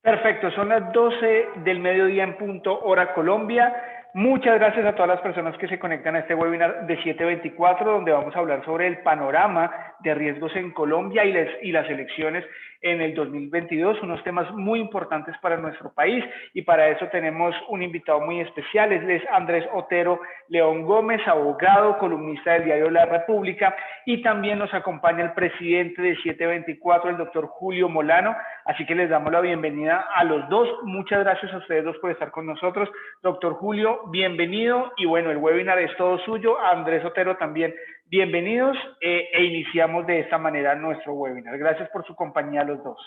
Perfecto, son las 12 del mediodía en punto, hora Colombia. Muchas gracias a todas las personas que se conectan a este webinar de 724, donde vamos a hablar sobre el panorama de riesgos en Colombia y las elecciones en el 2022, unos temas muy importantes para nuestro país, y para eso tenemos un invitado muy especial. Él es Andrés Otero León Gómez, abogado, columnista del diario La República, y también nos acompaña el presidente de 724, el doctor Julio Molano. Así que les damos la bienvenida a los dos. Muchas gracias a ustedes dos por estar con nosotros. Doctor Julio, bienvenido. Y bueno, el webinar es todo suyo. A Andrés Otero también, bienvenidos. Iniciamos de esta manera nuestro webinar. Gracias por su compañía a los dos.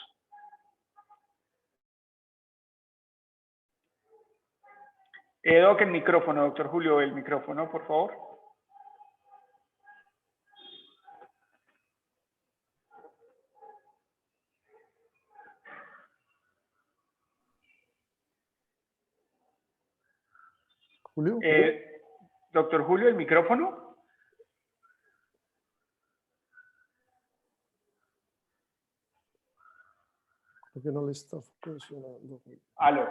Doc, el micrófono, doctor Julio, el micrófono, por favor. Julio. Doctor Julio, el micrófono. Creo que no le está funcionando. Aló.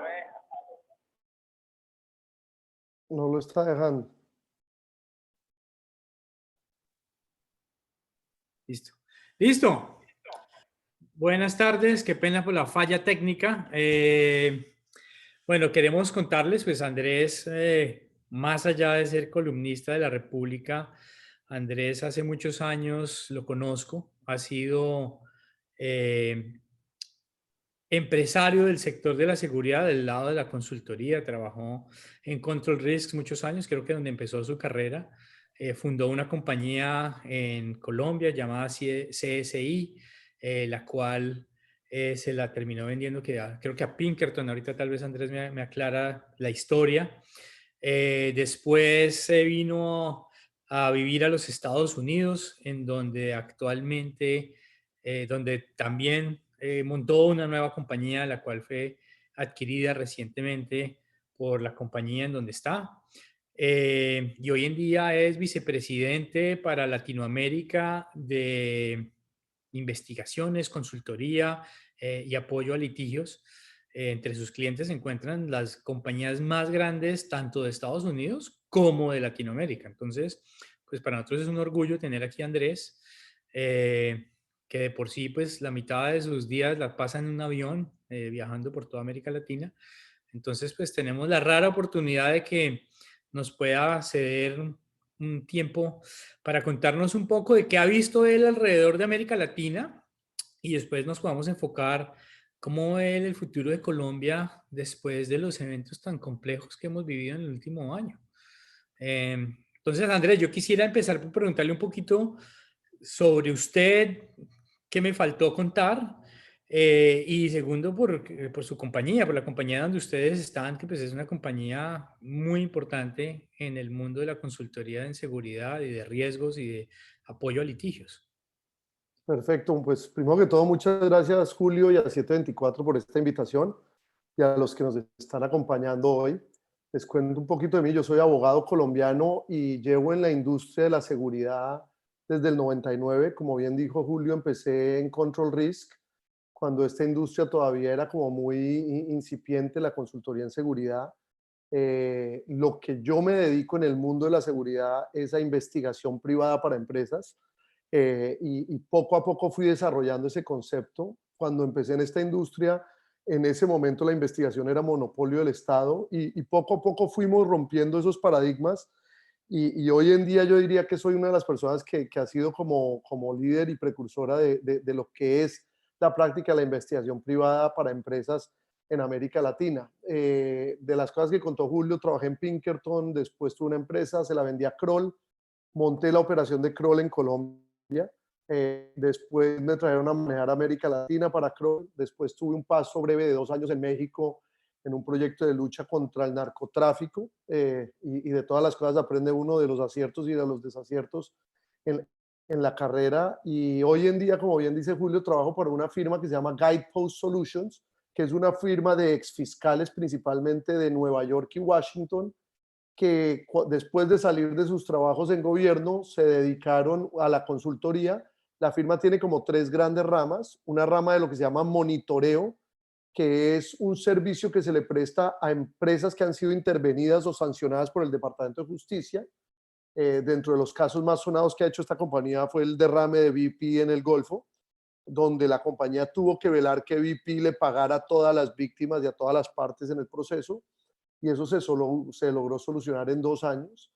No lo está dejando. Listo. ¡Listo! Buenas tardes, qué pena por la falla técnica. Bueno, queremos contarles, pues Andrés, más allá de ser columnista de La República, Andrés hace muchos años lo conozco, ha sido empresario del sector de la seguridad, del lado de la consultoría, trabajó en Control Risks muchos años, creo que donde empezó su carrera. Fundó una compañía en Colombia llamada CSI, la cual se la terminó vendiendo, creo que a Pinkerton. Ahorita tal vez Andrés me aclara la historia. Después se vino a vivir a los Estados Unidos, en donde actualmente, donde también montó una nueva compañía, la cual fue adquirida recientemente por la compañía en donde está. Y hoy en día es vicepresidente para Latinoamérica de investigaciones, consultoría y apoyo a litigios. Entre sus clientes se encuentran las compañías más grandes tanto de Estados Unidos como de Latinoamérica. Entonces, pues para nosotros es un orgullo tener aquí a Andrés, que de por sí pues la mitad de sus días la pasa en un avión viajando por toda América Latina. Entonces pues tenemos la rara oportunidad de que nos pueda ceder un tiempo para contarnos un poco de qué ha visto él alrededor de América Latina, y después nos podamos enfocar cómo ve él el futuro de Colombia después de los eventos tan complejos que hemos vivido en el último año. Entonces, Andrés, yo quisiera empezar por preguntarle un poquito sobre usted, qué me faltó contar, y segundo, por su compañía, por la compañía donde ustedes están, que pues es una compañía muy importante en el mundo de la consultoría en seguridad y de riesgos y de apoyo a litigios. Perfecto, pues primero que todo, muchas gracias Julio y a 724 por esta invitación y a los que nos están acompañando hoy. Les cuento un poquito de mí. Yo soy abogado colombiano y llevo en la industria de la seguridad desde el 99. Como bien dijo Julio, empecé en Control Risk, cuando esta industria todavía era como muy incipiente, la consultoría en seguridad. Lo que yo me dedico en el mundo de la seguridad es a investigación privada para empresas. Y poco a poco fui desarrollando ese concepto. Cuando empecé en esta industria, en ese momento la investigación era monopolio del Estado y poco a poco fuimos rompiendo esos paradigmas y hoy en día yo diría que soy una de las personas que ha sido como líder y precursora de lo que es la práctica de la investigación privada para empresas en América Latina. De las cosas que contó Julio, trabajé en Pinkerton, después tuve una empresa, se la vendí a Kroll, monté la operación de Kroll en Colombia. Después me trajeron a manejar América Latina para Kroll. Después tuve un paso breve de 2 años en México en un proyecto de lucha contra el narcotráfico. Y de todas las cosas aprende uno, de los aciertos y de los desaciertos en la carrera. Y hoy en día, como bien dice Julio, trabajo para una firma que se llama Guidepost Solutions, que es una firma de exfiscales principalmente de Nueva York y Washington, que después de salir de sus trabajos en gobierno se dedicaron a la consultoría. La firma tiene como 3 grandes ramas: una rama de lo que se llama monitoreo, que es un servicio que se le presta a empresas que han sido intervenidas o sancionadas por el Departamento de Justicia. Dentro de los casos más sonados que ha hecho esta compañía fue el derrame de BP en el Golfo, donde la compañía tuvo que velar que BP le pagara a todas las víctimas y a todas las partes en el proceso, y eso se logró solucionar en 2 años.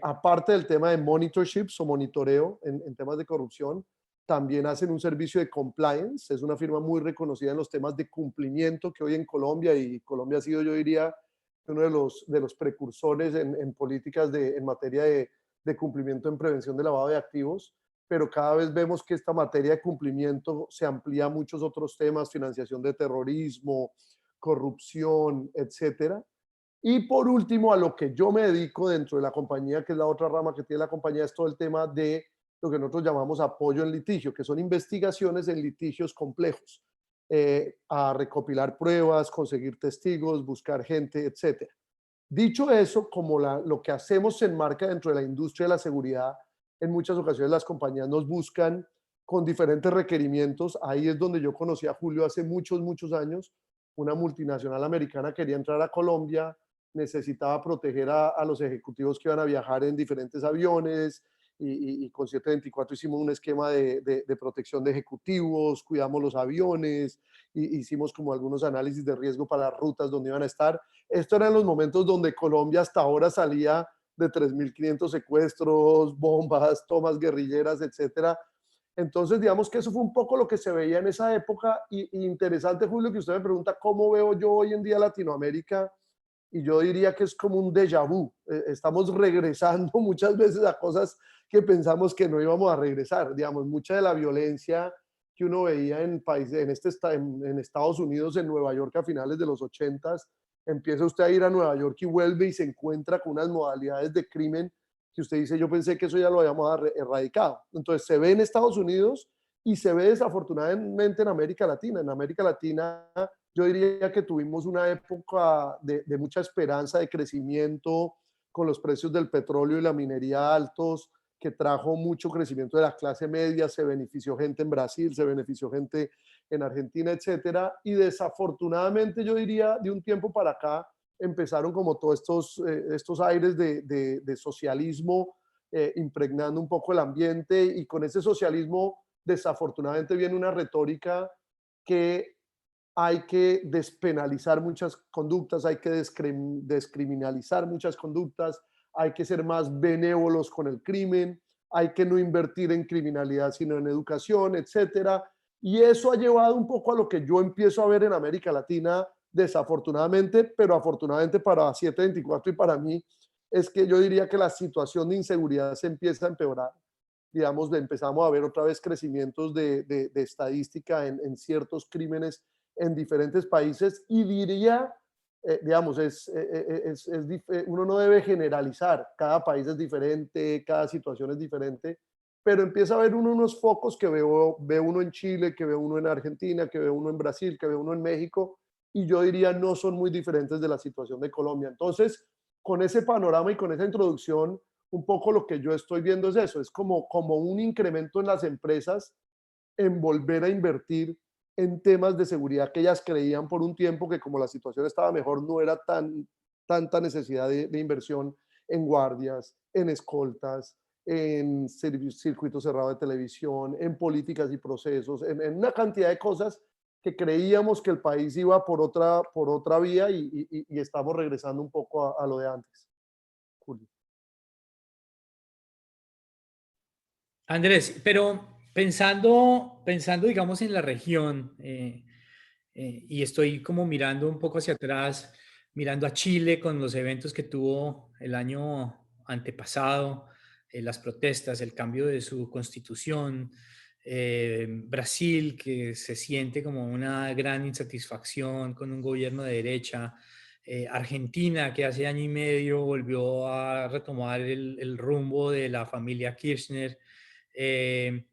Aparte del tema de monitorships o monitoreo en temas de corrupción, también hacen un servicio de compliance. Es una firma muy reconocida en los temas de cumplimiento que hoy en Colombia, y Colombia ha sido, yo diría, uno de los precursores en políticas en materia de cumplimiento en prevención de lavado de activos, pero cada vez vemos que esta materia de cumplimiento se amplía a muchos otros temas: financiación de terrorismo, corrupción, etcétera. Y por último, a lo que yo me dedico dentro de la compañía, que es la otra rama que tiene la compañía, es todo el tema de lo que nosotros llamamos apoyo en litigio, que son investigaciones en litigios complejos, a recopilar pruebas, conseguir testigos, buscar gente, etcétera. Dicho eso, como lo que hacemos se enmarca dentro de la industria de la seguridad, en muchas ocasiones las compañías nos buscan con diferentes requerimientos. Ahí es donde yo conocí a Julio hace muchos, muchos años. Una multinacional americana quería entrar a Colombia, necesitaba proteger a los ejecutivos que iban a viajar en diferentes aviones, y con 724 hicimos un esquema de protección de ejecutivos, cuidamos los aviones, y hicimos como algunos análisis de riesgo para las rutas donde iban a estar. Esto eran los momentos donde Colombia hasta ahora salía de 3.500 secuestros, bombas, tomas guerrilleras, etcétera. Entonces, digamos que eso fue un poco lo que se veía en esa época. Y interesante, Julio, que usted me pregunta cómo veo yo hoy en día Latinoamérica, y yo diría que es como un déjà vu. Estamos regresando muchas veces a cosas que pensamos que no íbamos a regresar. Digamos, mucha de la violencia que uno veía en países, en Estados Unidos, en Nueva York a finales de los 80s, empieza usted a ir a Nueva York y vuelve y se encuentra con unas modalidades de crimen que usted dice: yo pensé que eso ya lo habíamos erradicado. Entonces se ve en Estados Unidos y se ve desafortunadamente en América Latina. En América Latina yo diría que tuvimos una época de mucha esperanza, de crecimiento, con los precios del petróleo y la minería altos, que trajo mucho crecimiento de la clase media. Se benefició gente en Brasil, se benefició gente en Argentina, etcétera. Y desafortunadamente, yo diría, de un tiempo para acá, empezaron como todos estos aires de socialismo, impregnando un poco el ambiente, y con ese socialismo desafortunadamente viene una retórica que hay que despenalizar muchas conductas, hay que descriminalizar muchas conductas, hay que ser más benévolos con el crimen, hay que no invertir en criminalidad sino en educación, etcétera. Y eso ha llevado un poco a lo que yo empiezo a ver en América Latina, desafortunadamente, pero afortunadamente para 724 y para mí, es que yo diría que la situación de inseguridad se empieza a empeorar. Digamos, empezamos a ver otra vez crecimientos de estadística en ciertos crímenes en diferentes países, y diría, digamos, uno no debe generalizar, cada país es diferente, cada situación es diferente, pero empieza a ver unos focos que ve uno en Chile, que ve uno en Argentina, que ve uno en Brasil, que ve uno en México, y yo diría no son muy diferentes de la situación de Colombia. Entonces, con ese panorama y con esa introducción, un poco lo que yo estoy viendo es eso, es como un incremento en las empresas en volver a invertir en temas de seguridad que ellas creían por un tiempo que, como la situación estaba mejor, no era tanta necesidad de inversión en guardias, en escoltas, en circuitos cerrados de televisión, en políticas y procesos, en una cantidad de cosas que creíamos que el país iba por otra vía, y estamos regresando un poco a lo de antes. Julio. Andrés, pero pensando, digamos, en la región, y estoy como mirando un poco hacia atrás, mirando a Chile con los eventos que tuvo el año antepasado, las protestas, el cambio de su constitución, Brasil, que se siente como una gran insatisfacción con un gobierno de derecha, Argentina, que hace año y medio volvió a retomar el rumbo de la familia Kirchner, eh,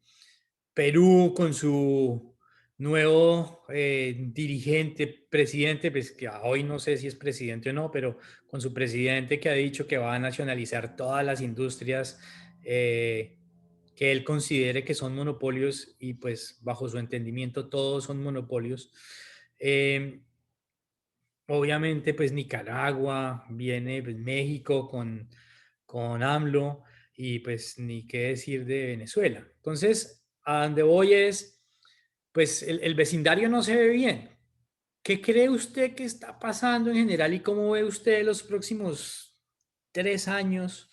Perú con su nuevo dirigente, presidente, pues que hoy no sé si es presidente o no, pero con su presidente que ha dicho que va a nacionalizar todas las industrias que él considere que son monopolios, y pues bajo su entendimiento todos son monopolios. Eh, Obviamente, pues Nicaragua, viene pues, México con AMLO y pues ni qué decir de Venezuela. Entonces, a donde voy es, pues el vecindario no se ve bien. ¿Qué cree usted que está pasando en general y cómo ve usted los próximos 3 años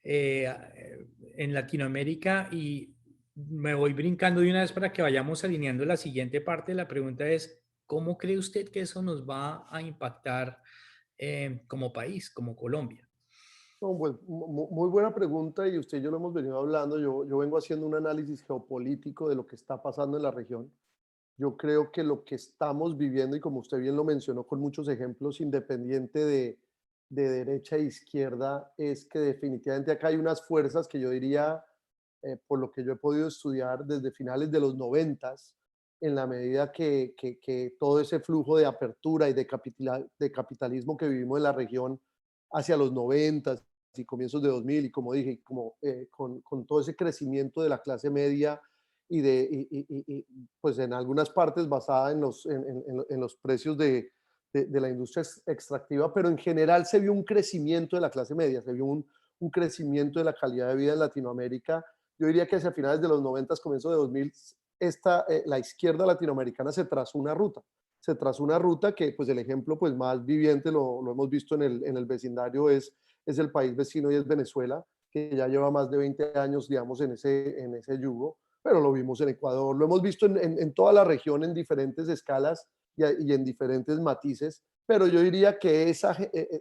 en Latinoamérica? Y me voy brincando de una vez para que vayamos alineando la siguiente parte. La pregunta es, ¿cómo cree usted que eso nos va a impactar como país, como Colombia? No, pues, muy buena pregunta y usted y yo lo hemos venido hablando. Yo vengo haciendo un análisis geopolítico de lo que está pasando en la región. Yo creo que lo que estamos viviendo, y como usted bien lo mencionó con muchos ejemplos, independiente de derecha e izquierda, es que definitivamente acá hay unas fuerzas que yo diría, por lo que yo he podido estudiar desde finales de los noventas, en la medida que todo ese flujo de apertura y de capitalismo que vivimos en la región hacia los noventas y comienzos de 2000, y como dije, como, con todo ese crecimiento de la clase media y pues en algunas partes basada en los precios de la industria extractiva, pero en general se vio un crecimiento de la clase media, se vio un crecimiento de la calidad de vida en Latinoamérica. Yo diría que hacia finales de los 90, comienzo de 2000, la izquierda latinoamericana se trazó una ruta que pues el ejemplo pues más viviente lo hemos visto en el vecindario es el país vecino y es Venezuela, que ya lleva más de 20 años, digamos, en ese yugo, pero lo vimos en Ecuador, lo hemos visto en toda la región en diferentes escalas y en diferentes matices, pero yo diría que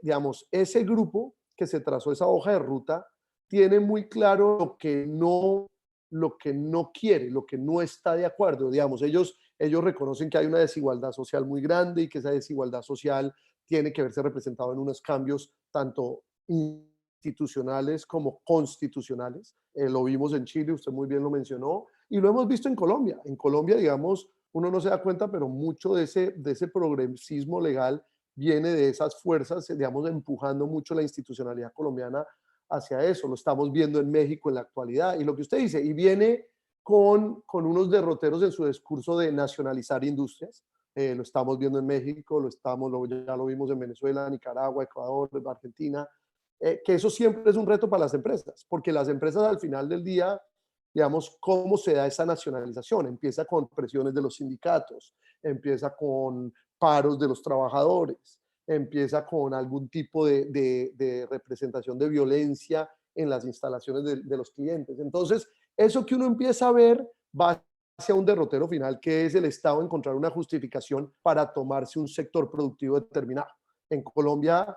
digamos, ese grupo que se trazó esa hoja de ruta tiene muy claro lo que no quiere, lo que no está de acuerdo. Digamos, ellos reconocen que hay una desigualdad social muy grande y que esa desigualdad social tiene que verse representado en unos cambios tanto institucionales como constitucionales. Lo vimos en Chile, usted muy bien lo mencionó, y lo hemos visto en Colombia. En Colombia, digamos, uno no se da cuenta, pero mucho de ese progresismo legal viene de esas fuerzas, digamos, empujando mucho la institucionalidad colombiana hacia eso. Lo estamos viendo en México en la actualidad. Y lo que usted dice, y viene con unos derroteros en su discurso de nacionalizar industrias. Lo estamos viendo en México, ya lo vimos en Venezuela, Nicaragua, Ecuador, Argentina, que eso siempre es un reto para las empresas, porque las empresas al final del día, digamos, ¿cómo se da esa nacionalización? Empieza con presiones de los sindicatos, empieza con paros de los trabajadores, empieza con algún tipo de representación de violencia en las instalaciones de los clientes. Entonces, eso que uno empieza a ver va hacia un derrotero final, que es el Estado encontrar una justificación para tomarse un sector productivo determinado. En Colombia,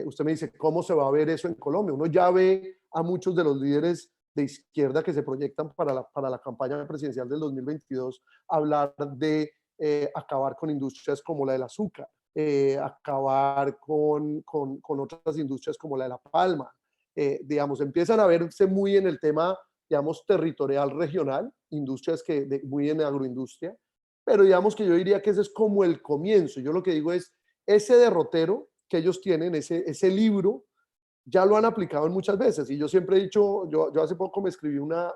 usted me dice, ¿cómo se va a ver eso en Colombia? Uno ya ve a muchos de los líderes de izquierda que se proyectan para la campaña presidencial del 2022 hablar de acabar con industrias como la del azúcar, acabar con otras industrias como la de la palma. Digamos, empiezan a verse muy en el tema, digamos, territorial, regional, muy en agroindustria, pero digamos que yo diría que ese es como el comienzo. Yo lo que digo es, ese derrotero que ellos tienen, ese libro, ya lo han aplicado en muchas veces. Y yo siempre he dicho, yo hace poco me escribí una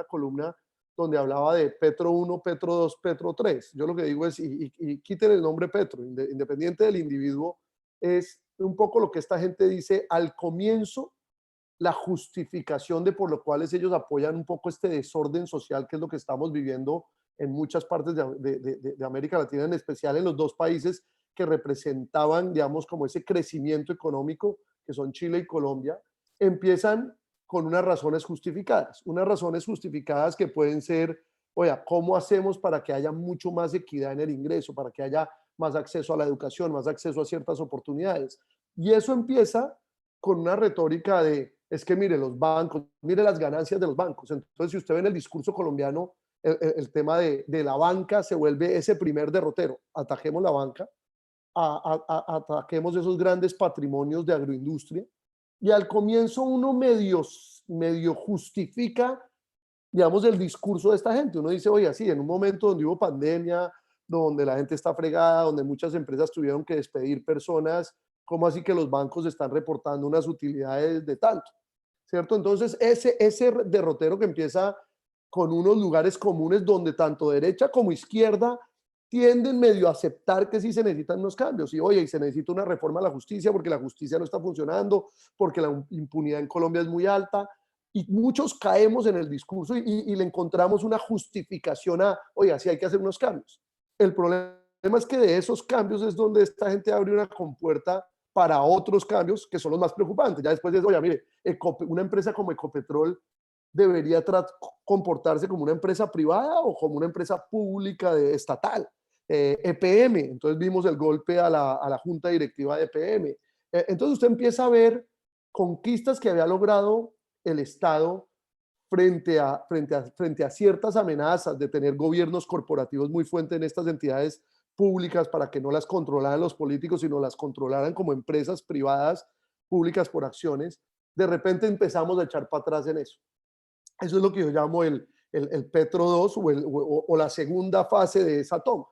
columna donde hablaba de Petro 1, Petro 2, Petro 3. Yo lo que digo es, y quiten el nombre Petro, independiente del individuo, es un poco lo que esta gente dice al comienzo, la justificación de por lo cuales ellos apoyan un poco este desorden social, que es lo que estamos viviendo en muchas partes de América Latina, en especial en los dos países que representaban, digamos, como ese crecimiento económico, que son Chile y Colombia, empiezan con unas razones justificadas que pueden ser, oiga, ¿cómo hacemos para que haya mucho más equidad en el ingreso, para que haya más acceso a la educación, más acceso a ciertas oportunidades? Y eso empieza con una retórica es que mire los bancos, mire las ganancias de los bancos. Entonces, si usted ve en el discurso colombiano, el tema de la banca se vuelve ese primer derrotero. Atajemos la banca, ataquemos esos grandes patrimonios de agroindustria. Y al comienzo uno medio justifica, digamos, el discurso de esta gente. Uno dice, oye, sí, en un momento donde hubo pandemia, donde la gente está fregada, donde muchas empresas tuvieron que despedir personas, ¿cómo así que los bancos están reportando unas utilidades de tanto? ¿Cierto? Entonces, ese derrotero que empieza con unos lugares comunes donde tanto derecha como izquierda tienden medio a aceptar que sí se necesitan unos cambios. Y oye, y se necesita una reforma a la justicia porque la justicia no está funcionando, porque la impunidad en Colombia es muy alta. Y muchos caemos en el discurso y le encontramos una justificación a, oye, sí hay que hacer unos cambios. El problema es que de esos cambios es donde esta gente abre una compuerta para otros cambios que son los más preocupantes. Ya después de eso, oye, mire, una empresa como Ecopetrol debería comportarse como una empresa privada o como una empresa pública estatal. EPM, entonces vimos el golpe a la junta directiva de EPM. Entonces usted empieza a ver conquistas que había logrado el Estado frente a ciertas amenazas de tener gobiernos corporativos muy fuertes en estas entidades públicas para que no las controlaran los políticos, sino las controlaran como empresas privadas públicas por acciones. De repente empezamos a echar para atrás en eso. Eso es lo que yo llamo el Petro 2 o la segunda fase de esa toma.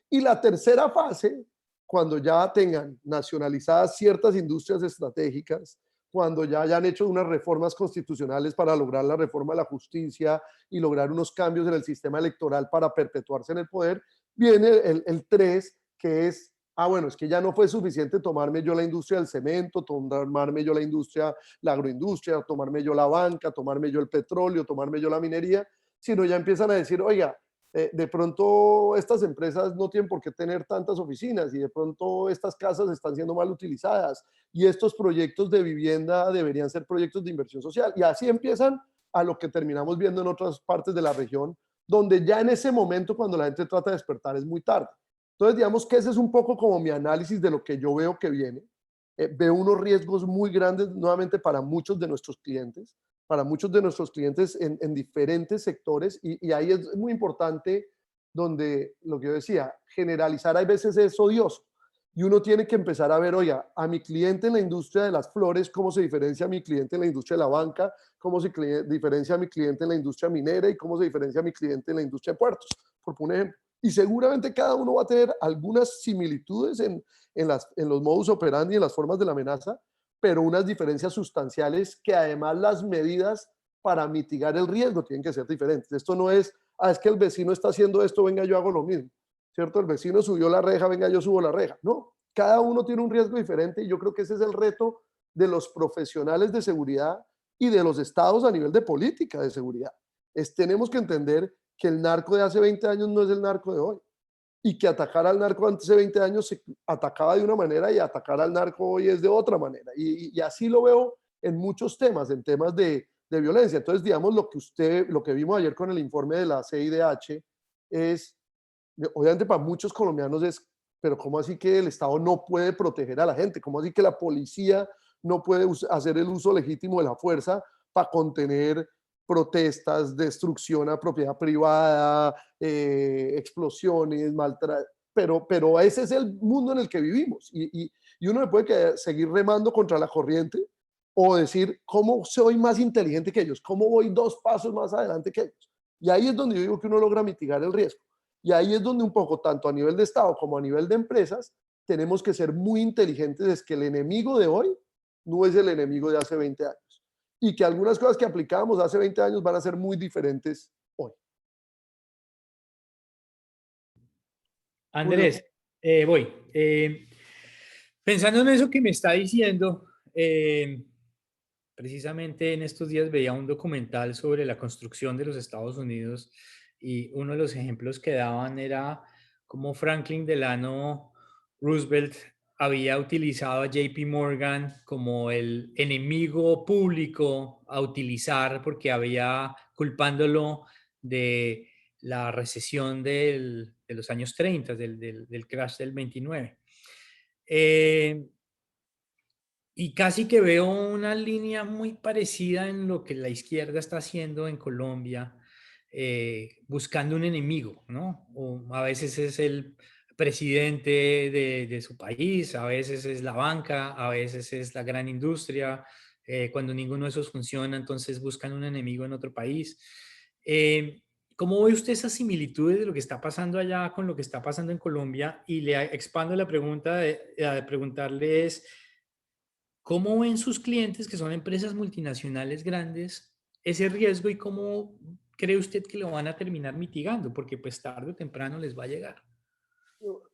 Y la tercera fase, cuando ya tengan nacionalizadas ciertas industrias estratégicas, cuando ya hayan hecho unas reformas constitucionales para lograr la reforma de la justicia y lograr unos cambios en el sistema electoral para perpetuarse en el poder, viene el 3, que es, bueno, es que ya no fue suficiente tomarme yo la industria del cemento, tomarme yo la agroindustria, tomarme yo la banca, tomarme yo el petróleo, tomarme yo la minería, sino ya empiezan a decir, oiga, de pronto estas empresas no tienen por qué tener tantas oficinas y de pronto estas casas están siendo mal utilizadas y estos proyectos de vivienda deberían ser proyectos de inversión social. Y así empiezan a lo que terminamos viendo en otras partes de la región, donde ya en ese momento cuando la gente trata de despertar es muy tarde. Entonces digamos que ese es un poco como mi análisis de lo que yo veo que viene. Veo unos riesgos muy grandes nuevamente para muchos de nuestros clientes en diferentes sectores y ahí es muy importante donde lo que yo decía, generalizar a veces es odioso y uno tiene que empezar a ver, oiga, a mi cliente en la industria de las flores, cómo se diferencia a mi cliente en la industria de la banca, cómo se diferencia a mi cliente en la industria minera y cómo se diferencia a mi cliente en la industria de puertos, por poner ejemplo. Y seguramente cada uno va a tener algunas similitudes en los modus operandi, en las formas de la amenaza, pero unas diferencias sustanciales que además las medidas para mitigar el riesgo tienen que ser diferentes. Esto no es, es que el vecino está haciendo esto, venga, yo hago lo mismo, ¿cierto? El vecino subió la reja, venga, yo subo la reja. No, cada uno tiene un riesgo diferente y yo creo que ese es el reto de los profesionales de seguridad y de los estados a nivel de política de seguridad. Tenemos que entender que el narco de hace 20 años no es el narco de hoy y que atacar al narco antes de 20 años se atacaba de una manera y atacar al narco hoy es de otra manera. Y así lo veo en muchos temas, en temas de violencia. Entonces, digamos, lo que vimos ayer con el informe de la CIDH es, obviamente para muchos colombianos es, pero ¿cómo así que el Estado no puede proteger a la gente? ¿Cómo así que la policía no puede hacer el uso legítimo de la fuerza para contener protestas, destrucción a propiedad privada, explosiones, maltrato? Pero ese es el mundo en el que vivimos y uno puede seguir remando contra la corriente o decir, ¿cómo soy más inteligente que ellos? ¿Cómo voy 2 pasos más adelante que ellos? Y ahí es donde yo digo que uno logra mitigar el riesgo. Y ahí es donde un poco, tanto a nivel de Estado como a nivel de empresas, tenemos que ser muy inteligentes, es que el enemigo de hoy no es el enemigo de hace 20 años. Y que algunas cosas que aplicábamos hace 20 años van a ser muy diferentes hoy. Andrés, voy. Pensando en eso que me está diciendo, precisamente en estos días veía un documental sobre la construcción de los Estados Unidos y uno de los ejemplos que daban era cómo Franklin Delano Roosevelt había utilizado a JP Morgan como el enemigo público a utilizar porque había culpándolo de la recesión de los años 30, del crash del 29. Y casi que veo una línea muy parecida en lo que la izquierda está haciendo en Colombia, buscando un enemigo, ¿no? O a veces es el presidente de su país, a veces es la banca, a veces es la gran industria. Cuando ninguno de esos funciona, entonces buscan un enemigo en otro país. Eh, ¿Cómo ve usted esas similitudes de lo que está pasando allá con lo que está pasando en Colombia? Y le expando la pregunta de preguntarle es, ¿cómo ven sus clientes, que son empresas multinacionales grandes, ese riesgo y cómo cree usted que lo van a terminar mitigando? Porque pues tarde o temprano les va a llegar.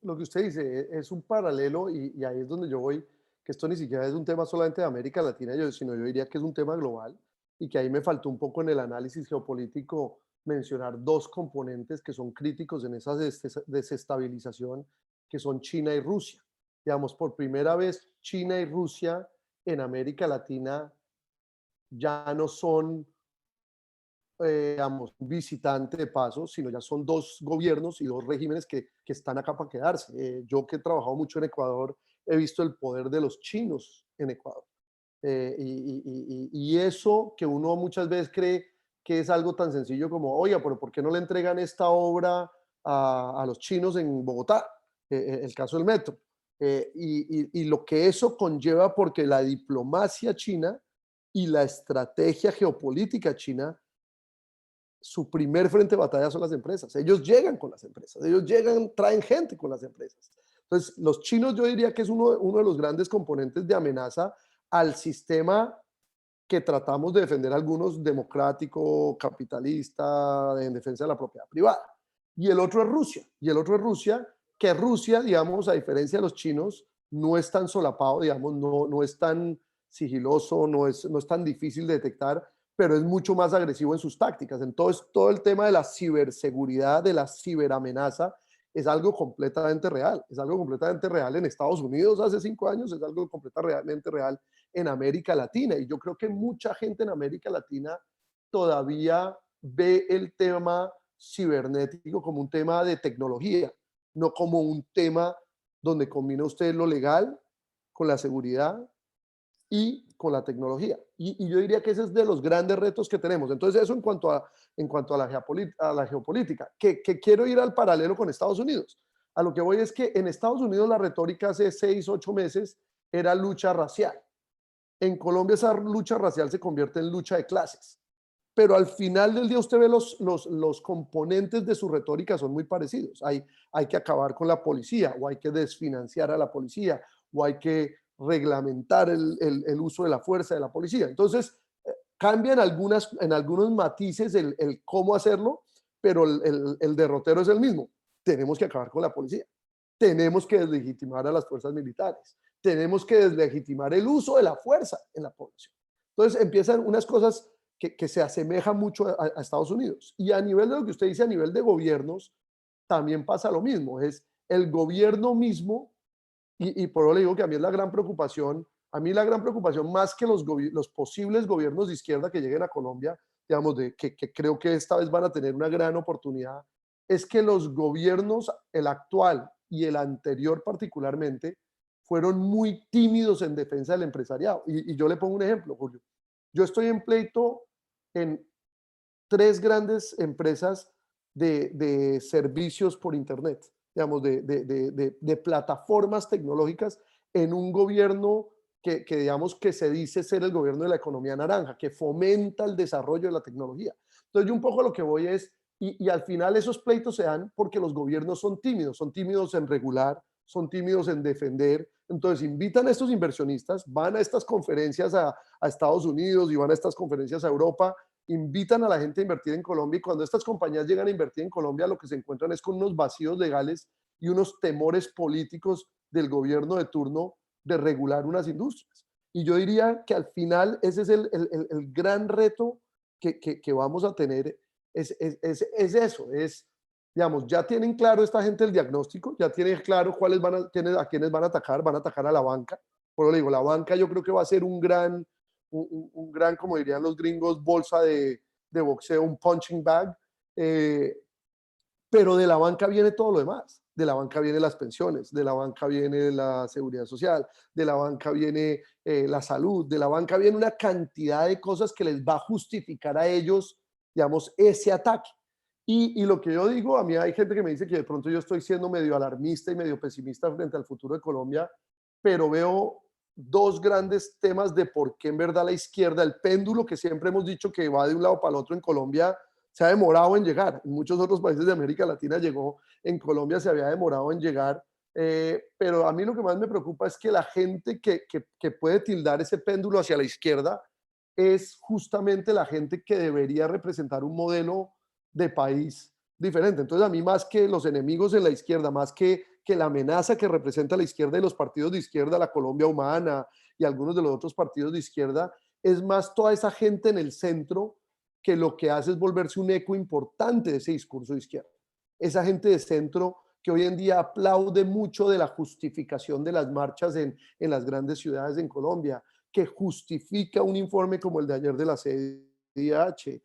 lo que usted dice es un paralelo y ahí es donde yo voy, que esto ni siquiera es un tema solamente de América Latina, sino yo diría que es un tema global y que ahí me faltó un poco en el análisis geopolítico mencionar dos componentes que son críticos en esa desestabilización, que son China y Rusia. Digamos, por primera vez China y Rusia en América Latina ya no son digamos, visitante de paso, sino ya son dos gobiernos y dos regímenes que están acá para quedarse. Yo que he trabajado mucho en Ecuador, he visto el poder de los chinos en Ecuador. Y eso que uno muchas veces cree que es algo tan sencillo como, oiga, pero ¿por qué no le entregan esta obra a los chinos en Bogotá? El caso del metro. Y lo que eso conlleva porque la diplomacia china y la estrategia geopolítica china, su primer frente de batalla son las empresas. Ellos llegan con las empresas, ellos llegan, traen gente con las empresas. Entonces, los chinos yo diría que es uno de los grandes componentes de amenaza al sistema que tratamos de defender algunos, democrático, capitalista, en defensa de la propiedad privada. Y el otro es Rusia. Y el otro es Rusia, que Rusia, digamos, a diferencia de los chinos, no es tan solapado, digamos, no es tan sigiloso, no es tan difícil de detectar, pero es mucho más agresivo en sus tácticas. Entonces, todo el tema de la ciberseguridad, de la ciberamenaza, es algo completamente real. Es algo completamente real en Estados Unidos hace 5 años, es algo completamente real en América Latina. Y yo creo que mucha gente en América Latina todavía ve el tema cibernético como un tema de tecnología, no como un tema donde combina usted lo legal con la seguridad y con la tecnología. Y yo diría que ese es de los grandes retos que tenemos. Entonces, eso en cuanto a la geopolítica, que quiero ir al paralelo con Estados Unidos. A lo que voy es que en Estados Unidos la retórica hace 6, 8 meses era lucha racial. En Colombia esa lucha racial se convierte en lucha de clases. Pero al final del día usted ve los componentes de su retórica son muy parecidos. Hay que acabar con la policía, o hay que desfinanciar a la policía, o hay que reglamentar el uso de la fuerza de la policía. Entonces, cambian en algunos matices el cómo hacerlo, pero el derrotero es el mismo. Tenemos que acabar con la policía. Tenemos que deslegitimar a las fuerzas militares. Tenemos que deslegitimar el uso de la fuerza en la población. Entonces empiezan unas cosas que se asemejan mucho a Estados Unidos. Y a nivel de lo que usted dice, a nivel de gobiernos, también pasa lo mismo. Es el gobierno mismo, y por eso le digo que a mí es la gran preocupación, más que los posibles gobiernos de izquierda que lleguen a Colombia, digamos, que creo que esta vez van a tener una gran oportunidad, es que los gobiernos, el actual y el anterior particularmente, fueron muy tímidos en defensa del empresariado. Y yo le pongo un ejemplo, Julio. Yo estoy en pleito en 3 grandes empresas de servicios por Internet, digamos, de plataformas tecnológicas en un gobierno digamos, que se dice ser el gobierno de la economía naranja, que fomenta el desarrollo de la tecnología. Entonces, yo un poco lo que voy es, y al final esos pleitos se dan porque los gobiernos son tímidos en regular, son tímidos en defender. Entonces, invitan a estos inversionistas, van a estas conferencias a Estados Unidos y van a estas conferencias a Europa, invitan a la gente a invertir en Colombia y cuando estas compañías llegan a invertir en Colombia lo que se encuentran es con unos vacíos legales y unos temores políticos del gobierno de turno de regular unas industrias. Y yo diría que al final ese es el gran reto que vamos a tener, es eso, digamos, ya tienen claro esta gente el diagnóstico, ya tienen claro a quiénes van a atacar a la banca. Por eso le digo, la banca yo creo que va a ser un gran, como dirían los gringos, bolsa de boxeo, un punching bag, pero de la banca viene todo lo demás. De la banca vienen las pensiones, de la banca viene la seguridad social, de la banca viene la salud, de la banca viene una cantidad de cosas que les va a justificar a ellos, digamos, ese ataque. Y lo que yo digo, a mí hay gente que me dice que de pronto yo estoy siendo medio alarmista y medio pesimista frente al futuro de Colombia, pero veo 2 grandes temas de por qué en verdad la izquierda, el péndulo que siempre hemos dicho que va de un lado para el otro en Colombia, se ha demorado en llegar. En muchos otros países de América Latina llegó, en Colombia se había demorado en llegar, pero a mí lo que más me preocupa es que la gente que puede tildar ese péndulo hacia la izquierda es justamente la gente que debería representar un modelo de país diferente. Entonces a mí más que los enemigos en la izquierda, más que que la amenaza que representa la izquierda y los partidos de izquierda, la Colombia Humana y algunos de los otros partidos de izquierda, es más toda esa gente en el centro que lo que hace es volverse un eco importante de ese discurso de izquierda. Esa gente de centro que hoy en día aplaude mucho de la justificación de las marchas en las grandes ciudades en Colombia, que justifica un informe como el de ayer de la CIDH,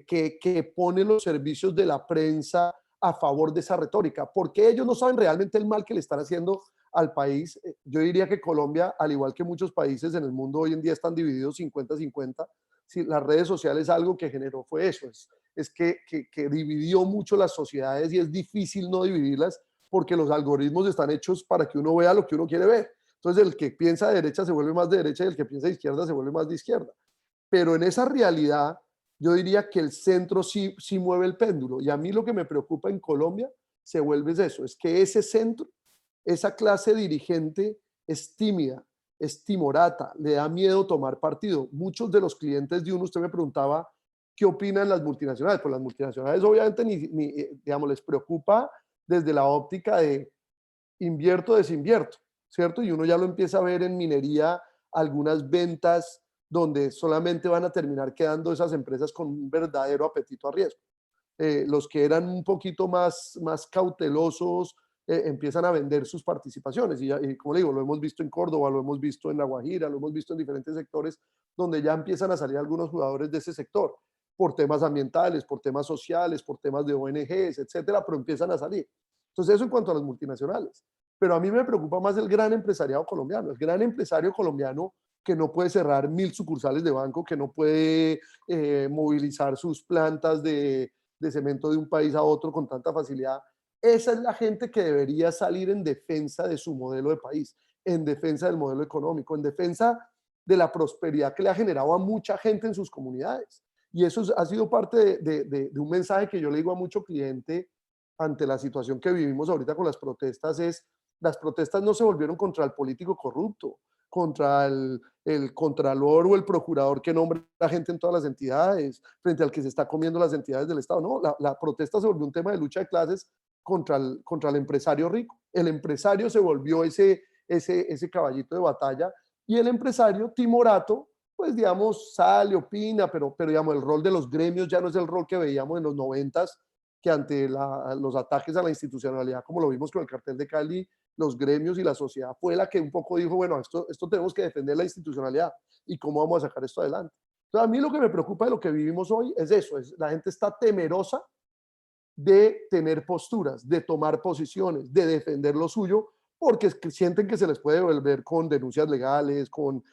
que pone los servicios de la prensa a favor de esa retórica, porque ellos no saben realmente el mal que le están haciendo al país. Yo diría que Colombia, al igual que muchos países en el mundo hoy en día, están divididos 50-50. Sí, las redes sociales algo que generó fue eso, es que dividió mucho las sociedades y es difícil no dividirlas porque los algoritmos están hechos para que uno vea lo que uno quiere ver. Entonces el que piensa de derecha se vuelve más de derecha y el que piensa de izquierda se vuelve más de izquierda. Pero en esa realidad yo diría que el centro sí mueve el péndulo, y a mí lo que me preocupa en Colombia se vuelve eso, es que ese centro, esa clase dirigente es tímida, es timorata, le da miedo tomar partido. Muchos de los clientes de uno, usted me preguntaba, ¿qué opinan las multinacionales? Pues las multinacionales obviamente digamos, les preocupa desde la óptica de invierto, desinvierto, ¿cierto? Y uno ya lo empieza a ver en minería, algunas ventas donde solamente van a terminar quedando esas empresas con un verdadero apetito a riesgo. Los que eran un poquito más cautelosos empiezan a vender sus participaciones y como le digo, lo hemos visto en Córdoba, lo hemos visto en La Guajira, lo hemos visto en diferentes sectores donde ya empiezan a salir algunos jugadores de ese sector por temas ambientales, por temas sociales, por temas de ONGs, etcétera, pero empiezan a salir. Entonces eso en cuanto a las multinacionales. Pero a mí me preocupa más el gran empresariado colombiano, el gran empresario colombiano que no puede cerrar 1000 sucursales de banco, que no puede movilizar sus plantas de cemento de un país a otro con tanta facilidad. Esa es la gente que debería salir en defensa de su modelo de país, en defensa del modelo económico, en defensa de la prosperidad que le ha generado a mucha gente en sus comunidades. Y eso ha sido parte de un mensaje que yo le digo a mucho cliente ante la situación que vivimos ahorita con las protestas, es las protestas no se volvieron contra el político corrupto, contra el contralor o el procurador que nombra a gente en todas las entidades, frente al que se está comiendo las entidades del Estado. No, la protesta se volvió un tema de lucha de clases contra el empresario rico. El empresario se volvió ese caballito de batalla, y el empresario timorato, pues digamos, sale, opina, pero digamos, el rol de los gremios ya no es el rol que veíamos en los 90s, que ante los ataques a la institucionalidad, como lo vimos con el cartel de Cali, los gremios y la sociedad fue la que un poco dijo, bueno, esto tenemos que defender la institucionalidad y cómo vamos a sacar esto adelante. Entonces, a mí lo que me preocupa de lo que vivimos hoy es eso, la gente está temerosa de tener posturas, de tomar posiciones, de defender lo suyo, porque sienten que se les puede volver con denuncias legales, con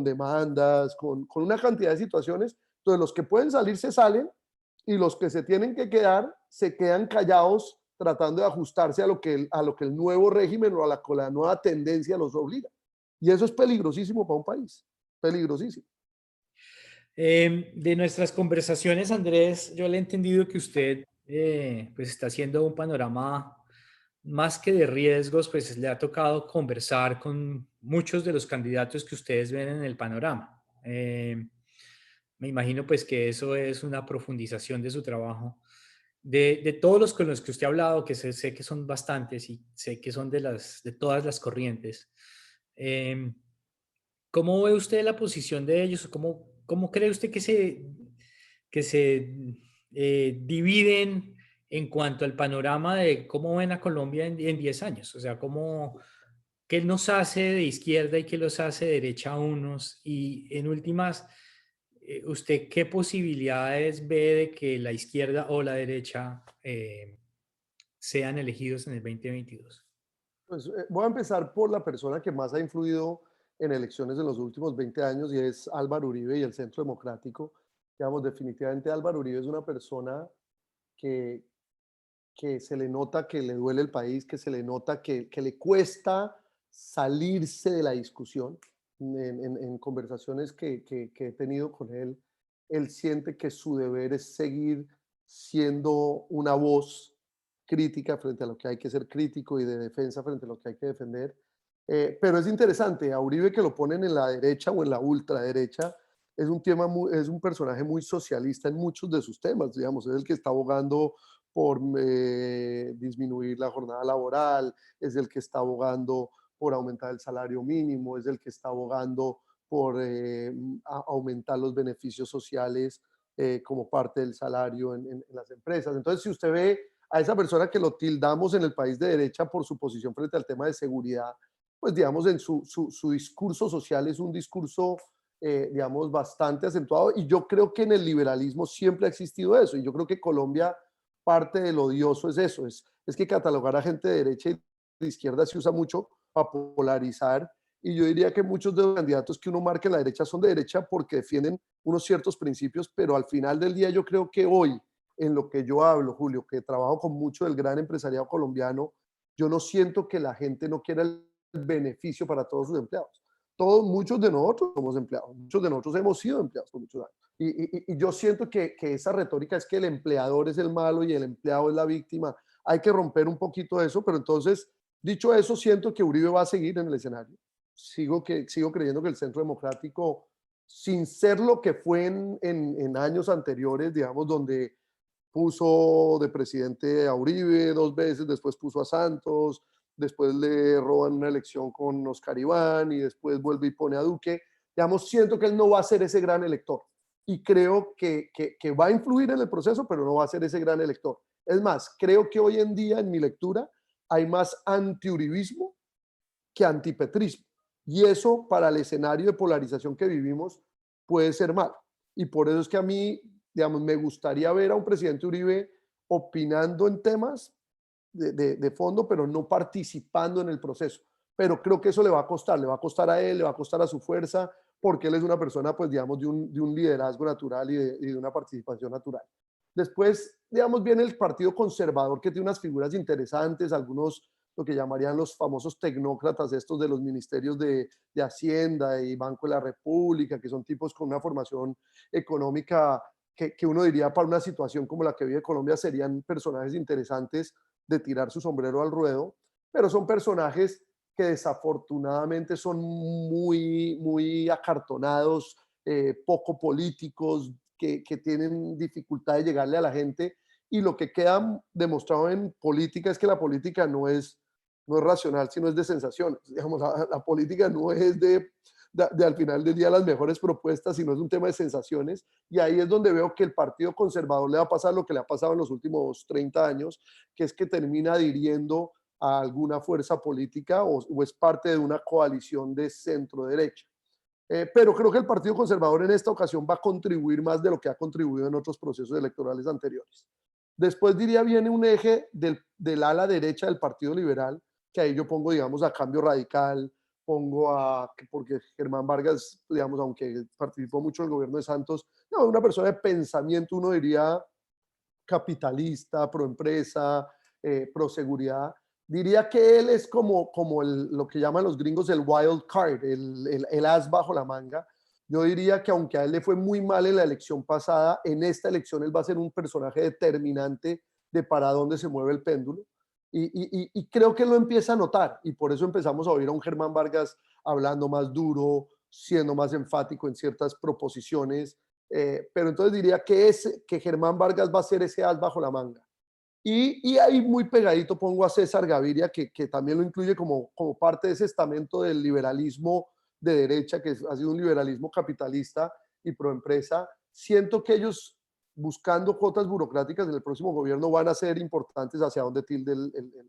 demandas, con una cantidad de situaciones. Entonces, los que pueden salir se salen, y los que se tienen que quedar se quedan callados tratando de ajustarse a lo que el nuevo régimen o a la nueva tendencia los obliga. Y eso es peligrosísimo para un país, peligrosísimo. De nuestras conversaciones, Andrés, yo le he entendido que usted pues está haciendo un panorama más que de riesgos, pues le ha tocado conversar con muchos de los candidatos que ustedes ven en el panorama. Me imagino pues que eso es una profundización de su trabajo. De todos los con los que usted ha hablado, que sé que son bastantes y sé que son de todas las corrientes, ¿cómo ve usted la posición de ellos? ¿Cómo cree usted que se dividen en cuanto al panorama de cómo ven a Colombia en 10 años? O sea, ¿qué nos hace de izquierda y qué los hace de derecha a unos? Y en últimas, ¿usted qué posibilidades ve de que la izquierda o la derecha sean elegidos en el 2022? Pues voy a empezar por la persona que más ha influido en elecciones en los últimos 20 años, y es Álvaro Uribe y el Centro Democrático. Digamos, definitivamente Álvaro Uribe es una persona que, que se le nota que le duele el país, que se le nota que le cuesta salirse de la discusión. En conversaciones que he tenido con él siente que su deber es seguir siendo una voz crítica frente a lo que hay que ser crítico y de defensa frente a lo que hay que defender. Pero es interesante, a Uribe, que lo ponen en la derecha o en la ultraderecha, es un personaje muy socialista en muchos de sus temas, digamos, es el que está abogando por disminuir la jornada laboral, es el que está abogando por aumentar el salario mínimo, es el que está abogando por aumentar los beneficios sociales como parte del salario en las empresas. Entonces, si usted ve a esa persona que lo tildamos en el país de derecha por su posición frente al tema de seguridad, pues digamos, en su discurso social es un discurso, digamos, bastante acentuado, y yo creo que en el liberalismo siempre ha existido eso, y yo creo que Colombia, parte del odioso es eso, es que catalogar a gente de derecha y de izquierda se usa mucho para polarizar, y yo diría que muchos de los candidatos que uno marca en la derecha son de derecha porque defienden unos ciertos principios, pero al final del día yo creo que hoy, en lo que yo hablo, Julio, que trabajo con mucho del gran empresariado colombiano, yo no siento que la gente no quiera el beneficio para todos sus empleados. Muchos de nosotros somos empleados, muchos de nosotros hemos sido empleados por muchos años. Y yo siento que esa retórica es que el empleador es el malo y el empleado es la víctima. Hay que romper un poquito eso, pero entonces, dicho eso, siento que Uribe va a seguir en el escenario. Sigo creyendo que el Centro Democrático, sin ser lo que fue en años anteriores, digamos, donde puso de presidente a Uribe 2 veces, después puso a Santos, después le roban una elección con Oscar Iván y después vuelve y pone a Duque. Digamos, siento que él no va a ser ese gran elector y creo que va a influir en el proceso, pero no va a ser ese gran elector. Es más, creo que hoy en día en mi lectura hay más antiuribismo que antipetrismo, y eso para el escenario de polarización que vivimos puede ser malo, y por eso es que a mí, digamos, me gustaría ver a un presidente Uribe opinando en temas de fondo, pero no participando en el proceso. Pero creo que eso le va a costar a él, le va a costar a su fuerza, porque él es una persona, pues, digamos, de un liderazgo natural y de una participación natural. Después, digamos, viene el Partido Conservador, que tiene unas figuras interesantes, algunos lo que llamarían los famosos tecnócratas, estos de los ministerios de Hacienda y Banco de la República, que son tipos con una formación económica que uno diría para una situación como la que vive Colombia serían personajes interesantes de tirar su sombrero al ruedo, pero son personajes que desafortunadamente son muy acartonados, poco políticos, que tienen dificultad de llegarle a la gente, y lo que queda demostrado en política es que la política no es racional, sino es de sensaciones. Digamos, la política no es de al final del día las mejores propuestas, sino es un tema de sensaciones, y ahí es donde veo que el Partido Conservador le va a pasar lo que le ha pasado en los últimos 30 años, que es que termina adhiriendo a alguna fuerza política o es parte de una coalición de centro-derecha. Pero creo que el Partido Conservador en esta ocasión va a contribuir más de lo que ha contribuido en otros procesos electorales anteriores. Después diría viene un eje del ala derecha del Partido Liberal, que ahí yo pongo, digamos, a Cambio Radical, porque Germán Vargas, digamos, aunque participó mucho en el gobierno de Santos, no, una persona de pensamiento, uno diría capitalista, pro empresa, pro seguridad. Diría que él es como lo que llaman los gringos el wild card, el as bajo la manga. Yo diría que aunque a él le fue muy mal en la elección pasada, en esta elección él va a ser un personaje determinante de para dónde se mueve el péndulo. Y creo que lo empieza a notar, y por eso empezamos a oír a un Germán Vargas hablando más duro, siendo más enfático en ciertas proposiciones, pero entonces diría que Germán Vargas va a ser ese as bajo la manga. Y ahí muy pegadito pongo a César Gaviria, que también lo incluye como parte de ese estamento del liberalismo de derecha, que ha sido un liberalismo capitalista y proempresa. Siento que ellos, buscando cuotas burocráticas en el próximo gobierno, van a ser importantes hacia donde tilde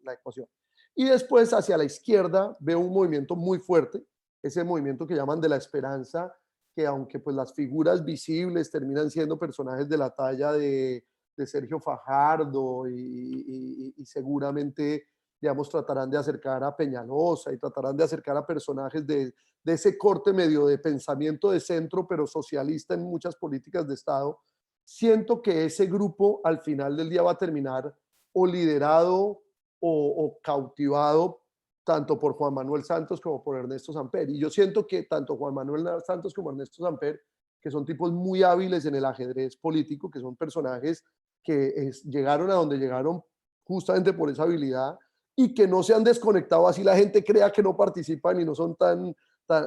la ecuación. Y después, hacia la izquierda, veo un movimiento muy fuerte, ese movimiento que llaman de la esperanza, que aunque pues las figuras visibles terminan siendo personajes de la talla de Sergio Fajardo y seguramente, digamos, tratarán de acercar a Peñalosa y tratarán de acercar a personajes de ese corte medio de pensamiento de centro, pero socialista en muchas políticas de Estado. Siento que ese grupo al final del día va a terminar o liderado o cautivado tanto por Juan Manuel Santos como por Ernesto Samper. Y yo siento que tanto Juan Manuel Santos como Ernesto Samper, que son tipos muy hábiles en el ajedrez político, que son personajes que llegaron a donde llegaron justamente por esa habilidad y que no se han desconectado, así la gente crea que no participan y no son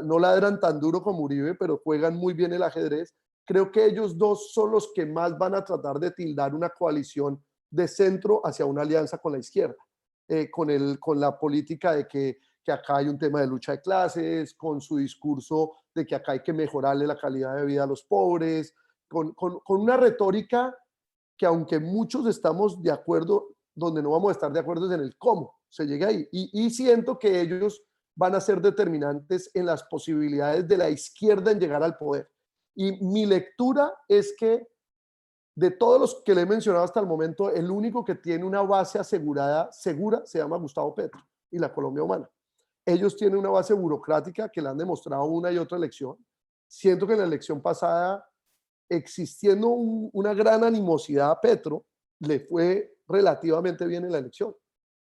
no ladran tan duro como Uribe, pero juegan muy bien el ajedrez. Creo que ellos dos son los que más van a tratar de tildar una coalición de centro hacia una alianza con la izquierda, con la política de que acá hay un tema de lucha de clases, con su discurso de que acá hay que mejorarle la calidad de vida a los pobres, con una retórica que aunque muchos estamos de acuerdo, donde no vamos a estar de acuerdo es en el cómo se llega ahí. Y siento que ellos van a ser determinantes en las posibilidades de la izquierda en llegar al poder. Y mi lectura es que de todos los que le he mencionado hasta el momento, el único que tiene una base asegurada, segura, se llama Gustavo Petro y la Colombia Humana. Ellos tienen una base burocrática que la han demostrado una y otra elección. Siento que en la elección pasada, existiendo una gran animosidad a Petro, le fue relativamente bien en la elección.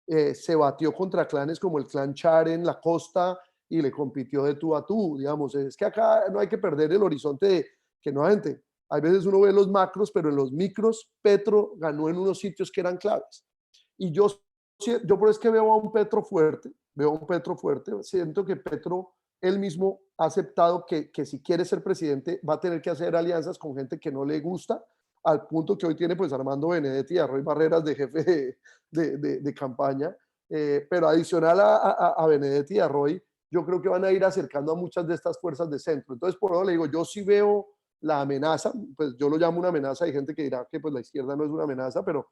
Se batió contra clanes como el clan Char en la costa y le compitió de tú a tú, digamos. Es que acá no hay que perder el horizonte de que no, gente, hay veces uno ve los macros, pero en los micros Petro ganó en unos sitios que eran claves. Y yo por eso es que veo a un Petro fuerte, siento que Petro él mismo ha aceptado que si quiere ser presidente va a tener que hacer alianzas con gente que no le gusta, al punto que hoy tiene pues Armando Benedetti y a Roy Barreras de jefe de campaña, pero adicional a Benedetti y a Roy, yo creo que van a ir acercando a muchas de estas fuerzas de centro. Entonces, por eso le digo, yo sí veo la amenaza, pues yo lo llamo una amenaza, hay gente que dirá que pues la izquierda no es una amenaza, pero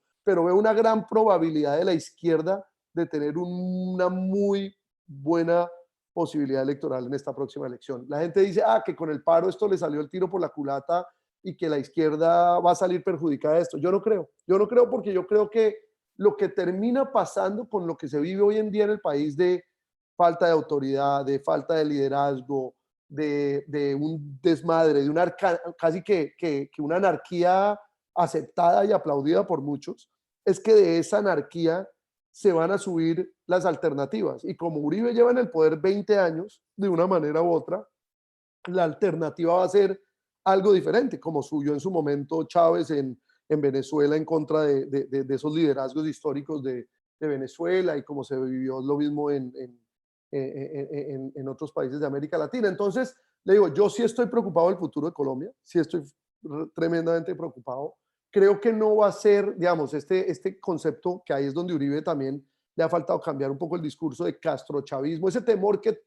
veo una gran probabilidad de la izquierda de tener una muy buena posibilidad electoral en esta próxima elección. La gente dice, que con el paro esto le salió el tiro por la culata y que la izquierda va a salir perjudicada de esto. Yo no creo porque yo creo que lo que termina pasando con lo que se vive hoy en día en el país de falta de autoridad, de falta de liderazgo, de un desmadre, de una casi que una anarquía aceptada y aplaudida por muchos, es que de esa anarquía se van a subir las alternativas. Y como Uribe lleva en el poder 20 años, de una manera u otra, la alternativa va a ser algo diferente, como subió en su momento Chávez en Venezuela en contra de esos liderazgos históricos de Venezuela y como se vivió lo mismo en otros países de América Latina. Entonces, le digo, yo sí estoy preocupado del futuro de Colombia, sí estoy tremendamente preocupado. Creo que no va a ser, digamos, este concepto que ahí es donde Uribe también le ha faltado cambiar un poco el discurso de castrochavismo, ese temor que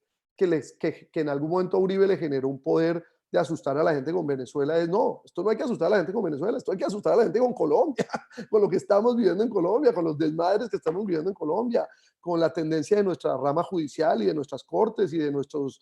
en algún momento a Uribe le generó un poder de asustar a la gente con Venezuela. No, esto no hay que asustar a la gente con Venezuela, esto hay que asustar a la gente con Colombia, con lo que estamos viviendo en Colombia, con los desmadres que estamos viviendo en Colombia, con la tendencia de nuestra rama judicial y de nuestras cortes y de nuestros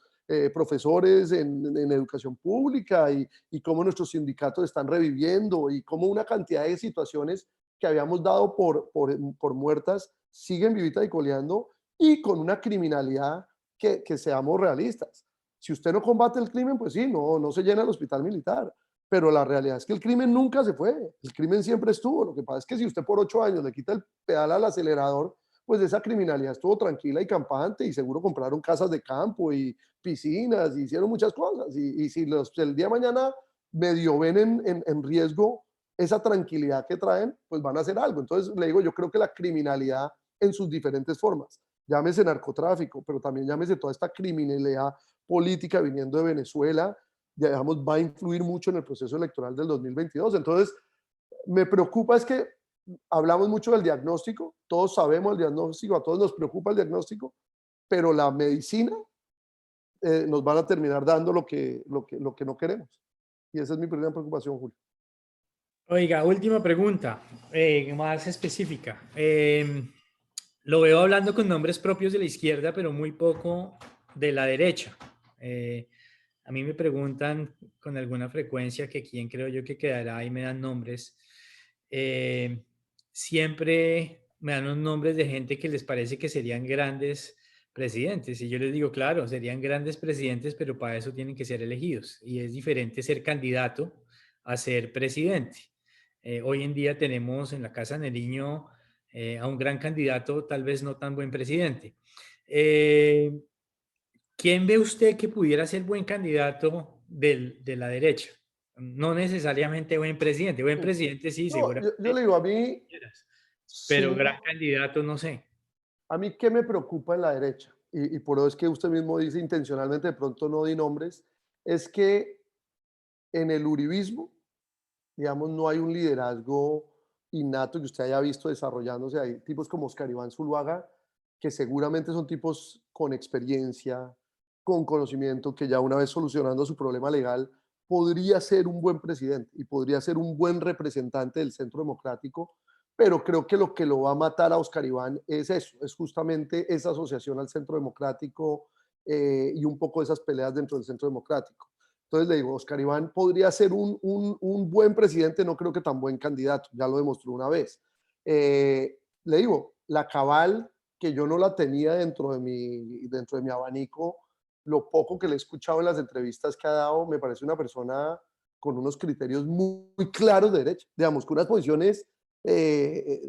profesores en educación pública y cómo nuestros sindicatos están reviviendo y cómo una cantidad de situaciones que habíamos dado por muertas siguen vivitas y coleando y con una criminalidad que seamos realistas. Si usted no combate el crimen, pues sí, no se llena el hospital militar, pero la realidad es que el crimen nunca se fue, el crimen siempre estuvo. Lo que pasa es que si usted por 8 años le quita el pedal al acelerador, pues esa criminalidad estuvo tranquila y campante y seguro compraron casas de campo y piscinas y hicieron muchas cosas. Y si el día de mañana medio ven en riesgo esa tranquilidad que traen, pues van a hacer algo. Entonces le digo, yo creo que la criminalidad en sus diferentes formas, llámese narcotráfico, pero también llámese toda esta criminalidad política viniendo de Venezuela, ya digamos, va a influir mucho en el proceso electoral del 2022. Entonces, me preocupa es que hablamos mucho del diagnóstico, todos sabemos el diagnóstico, a todos nos preocupa el diagnóstico, pero la medicina nos van a terminar dando lo que no queremos. Y esa es mi primera preocupación, Julio. Oiga, última pregunta, más específica. Lo veo hablando con nombres propios de la izquierda, pero muy poco de la derecha. A mí me preguntan con alguna frecuencia que quién creo yo que quedará y me dan nombres. Siempre me dan los nombres de gente que les parece que serían grandes presidentes. Y yo les digo, claro, serían grandes presidentes, pero para eso tienen que ser elegidos. Y es diferente ser candidato a ser presidente. Hoy en día tenemos en la Casa de Nariño a un gran candidato, tal vez no tan buen presidente. ¿Quién ve usted que pudiera ser buen candidato de la derecha? No necesariamente buen presidente sí, No, seguramente. yo le digo, a mí, Pero sí, gran candidato, no sé. a mí qué me preocupa en la derecha, y por eso es que usted mismo dice intencionalmente, de pronto no di nombres, es que en el uribismo, digamos, no hay un liderazgo innato que usted haya visto desarrollándose. Hay tipos como Oscar Iván Zuluaga, que seguramente son tipos con experiencia, con conocimiento, que ya una vez solucionando su problema legal, podría ser un buen presidente y podría ser un buen representante del Centro Democrático, pero creo que lo va a matar a Oscar Iván es eso, es justamente esa asociación al Centro Democrático y un poco esas peleas dentro del Centro Democrático. Entonces le digo, Oscar Iván podría ser un buen presidente, no creo que tan buen candidato, ya lo demostró una vez. Le digo, la cabal, que yo no la tenía dentro de mi abanico, lo poco que le he escuchado en las entrevistas que ha dado, me parece una persona con unos criterios muy claros de derecha, digamos, con unas posiciones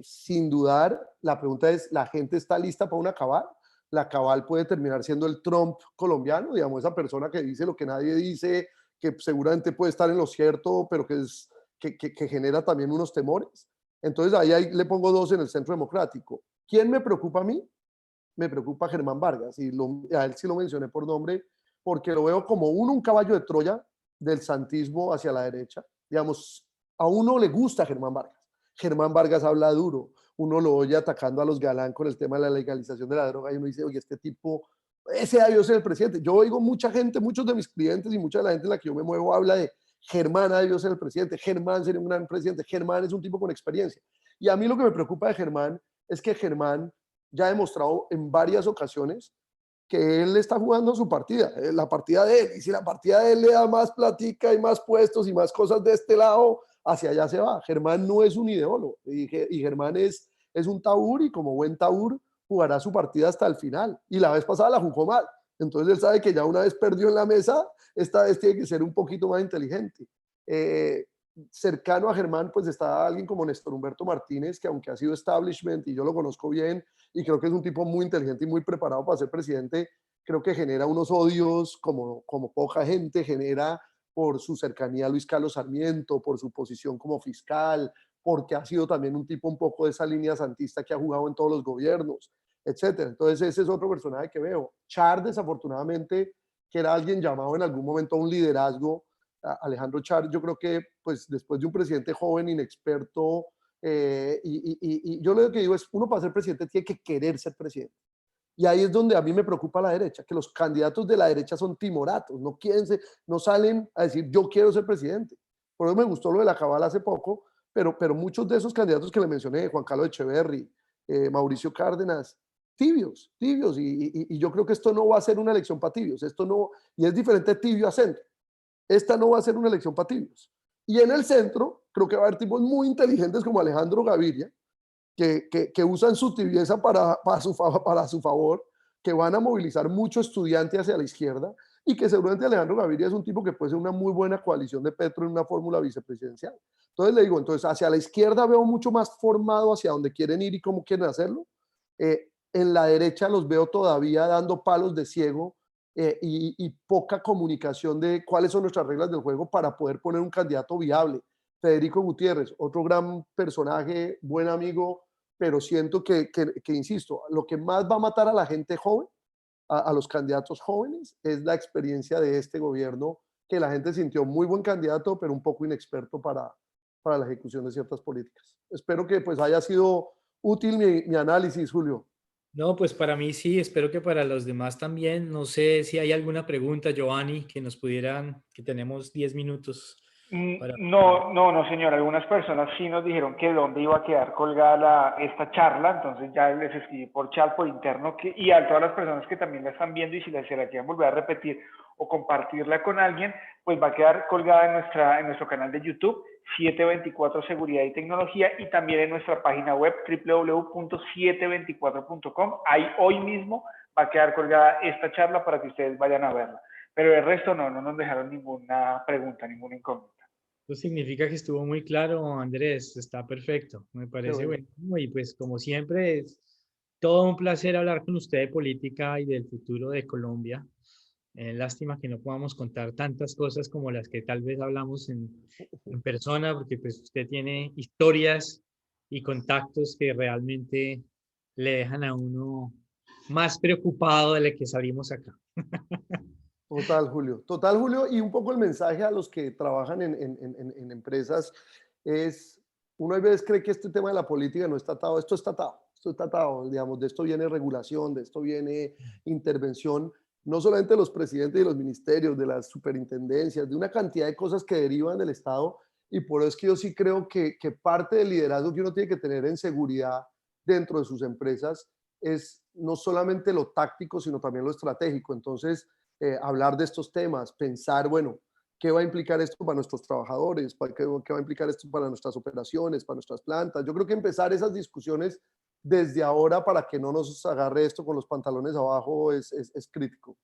sin dudar. La pregunta es, ¿la gente está lista para una cabal? La cabal puede terminar siendo el Trump colombiano, digamos, esa persona que dice lo que nadie dice, que seguramente puede estar en lo cierto, pero que genera también unos temores. Entonces ahí le pongo dos en el Centro Democrático. ¿Quién me preocupa a mí? Me preocupa Germán Vargas, y a él sí lo mencioné por nombre, porque lo veo como un caballo de Troya del santismo hacia la derecha. Digamos, a uno le gusta Germán Vargas. Germán Vargas habla duro, uno lo oye atacando a los Galán con el tema de la legalización de la droga y uno dice, oye, este tipo, ese debió ser el presidente. Yo oigo mucha gente, muchos de mis clientes y mucha de la gente en la que yo me muevo habla de Germán debió ser el presidente, Germán sería un gran presidente, Germán es un tipo con experiencia. Y a mí lo que me preocupa de Germán es que Germán ya ha demostrado en varias ocasiones que él está jugando su partida, la partida de él, y si la partida de él le da más platica y más puestos y más cosas de este lado, hacia allá se va. Germán no es un ideólogo, y Germán es un taur, y como buen taur jugará su partida hasta el final, y la vez pasada la jugó mal, entonces él sabe que ya una vez perdió en la mesa, esta vez tiene que ser un poquito más inteligente. Cercano a Germán pues está alguien como Néstor Humberto Martínez, que aunque ha sido establishment y yo lo conozco bien y creo que es un tipo muy inteligente y muy preparado para ser presidente, creo que genera unos odios como poca gente genera, por su cercanía a Luis Carlos Sarmiento, por su posición como fiscal, porque ha sido también un tipo un poco de esa línea santista que ha jugado en todos los gobiernos, etcétera. Entonces ese es otro personaje que veo. Char, desafortunadamente, que era alguien llamado en algún momento a un liderazgo, Alejandro Char, yo creo que pues después de un presidente joven, inexperto, y yo lo que digo es, uno para ser presidente tiene que querer ser presidente. Y ahí es donde a mí me preocupa la derecha, que los candidatos de la derecha son timoratos, no salen a decir yo quiero ser presidente. Por eso me gustó lo de la cabala hace poco, pero muchos de esos candidatos que le mencioné, Juan Carlos Echeverry, Mauricio Cárdenas, tibios, y yo creo que esto no va a ser una elección para tibios, esto no, y es diferente tibio a centro. Esta no va a ser una elección para tibios. Y en el centro, creo que va a haber tipos muy inteligentes como Alejandro Gaviria, que usan su tibieza para su favor, que van a movilizar mucho estudiante hacia la izquierda, y que seguramente Alejandro Gaviria es un tipo que puede ser una muy buena coalición de Petro en una fórmula vicepresidencial. Entonces le digo, entonces hacia la izquierda veo mucho más formado hacia dónde quieren ir y cómo quieren hacerlo. En la derecha los veo todavía dando palos de ciego, y poca comunicación de cuáles son nuestras reglas del juego para poder poner un candidato viable. Federico Gutiérrez, otro gran personaje, buen amigo, pero siento que insisto, lo que más va a matar a la gente joven, a los candidatos jóvenes, es la experiencia de este gobierno, que la gente sintió muy buen candidato, pero un poco inexperto para la ejecución de ciertas políticas. Espero que pues haya sido útil mi análisis, Julio. No, pues para mí sí, espero que para los demás también. No sé si hay alguna pregunta, Giovanni, que nos pudieran, que tenemos 10 minutos para... No, señor. Algunas personas sí nos dijeron que dónde iba a quedar colgada esta charla, entonces ya les escribí por chat, por interno, y a todas las personas que también la están viendo y si se la quieren volver a repetir o compartirla con alguien, pues va a quedar colgada en nuestro canal de YouTube, 724 Seguridad y Tecnología, y también en nuestra página web, www.724.com. Ahí hoy mismo va a quedar colgada esta charla para que ustedes vayan a verla. Pero el resto no nos dejaron ninguna pregunta, ninguna incógnita. Eso significa que estuvo muy claro, Andrés, está perfecto, me parece Bueno. buenísimo y pues como siempre es todo un placer hablar con usted de política y del futuro de Colombia. Lástima que no podamos contar tantas cosas como las que tal vez hablamos en persona, porque pues usted tiene historias y contactos que realmente le dejan a uno más preocupado de lo que salimos acá. Total, Julio, y un poco el mensaje a los que trabajan en empresas es, Uno a veces cree que este tema de la política no está atado, esto está atado, digamos, de esto viene regulación, de esto viene intervención, no solamente de los presidentes y los ministerios, de las superintendencias, de una cantidad de cosas que derivan del Estado, y por eso es que yo sí creo que parte del liderazgo que uno tiene que tener en seguridad dentro de sus empresas es no solamente lo táctico, sino también lo estratégico. Entonces, hablar de estos temas, pensar, bueno, ¿qué va a implicar esto para nuestros trabajadores? ¿Qué va a implicar esto para nuestras operaciones, para nuestras plantas? Yo creo que empezar esas discusiones desde ahora para que no nos agarre esto con los pantalones abajo es crítico.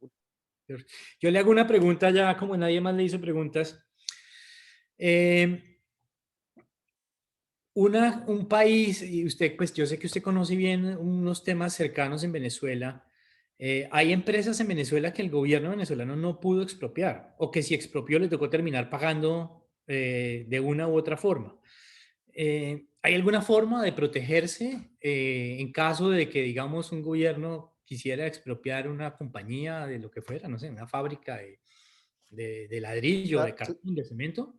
Yo le hago una pregunta ya, como nadie más le hizo preguntas. Eh, un país, y usted, pues yo sé que usted conoce bien unos temas cercanos en Venezuela. Hay empresas en Venezuela que el gobierno venezolano no pudo expropiar, o que si expropió le tocó terminar pagando de una u otra forma. ¿Hay alguna forma de protegerse en caso de que, digamos, un gobierno quisiera expropiar una compañía de lo que fuera, no sé, una fábrica de ladrillo, de Cla- cartón, de cemento?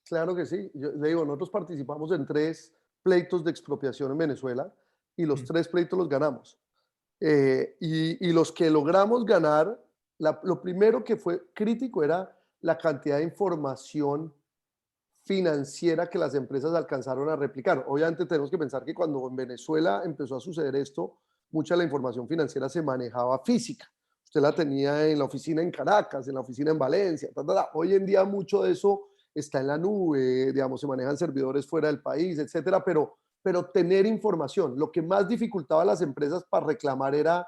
Claro que sí. Yo le digo, nosotros participamos en 3 pleitos de expropiación en Venezuela y los Mm. 3 pleitos los ganamos. Y los que logramos ganar, lo primero que fue crítico era la cantidad de información financiera que las empresas alcanzaron a replicar. Obviamente tenemos que pensar que cuando en Venezuela empezó a suceder esto, mucha de la información financiera se manejaba física. Usted la tenía en la oficina en Caracas, en la oficina en Valencia. Ta, ta, ta. Hoy en día mucho de eso está en la nube, digamos, se manejan servidores fuera del país, etcétera, pero tener información. Lo que más dificultaba a las empresas para reclamar era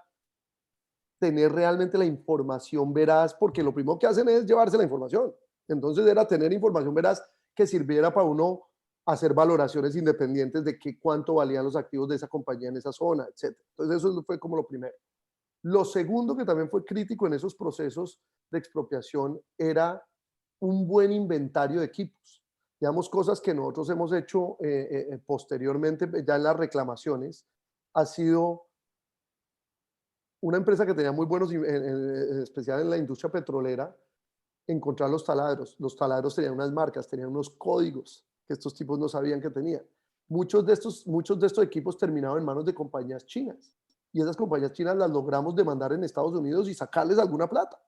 tener realmente la información veraz, porque lo primero que hacen es llevarse la información. Entonces era tener información veraz que sirviera para uno hacer valoraciones independientes de cuánto valían los activos de esa compañía en esa zona, etcétera. Entonces eso fue como lo primero. Lo segundo que también fue crítico en esos procesos de expropiación era un buen inventario de equipos. Digamos, cosas que nosotros hemos hecho posteriormente, ya en las reclamaciones, ha sido una empresa que tenía muy buenos, en especial en la industria petrolera, encontrar los taladros. Los taladros tenían unas marcas, tenían unos códigos que estos tipos no sabían que tenían. Muchos de estos equipos terminaban en manos de compañías chinas. Y esas compañías chinas las logramos demandar en Estados Unidos y sacarles alguna plata.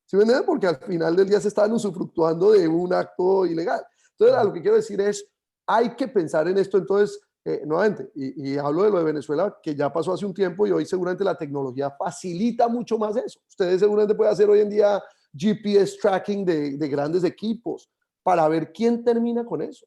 ¿Sí me entienden? Porque al final del día se estaban usufructuando de un acto ilegal. Entonces, a lo que quiero decir es, hay que pensar en esto. Entonces, nuevamente, y hablo de lo de Venezuela, que ya pasó hace un tiempo y hoy seguramente la tecnología facilita mucho más eso. Ustedes seguramente pueden hacer hoy en día GPS tracking de grandes equipos para ver quién termina con eso.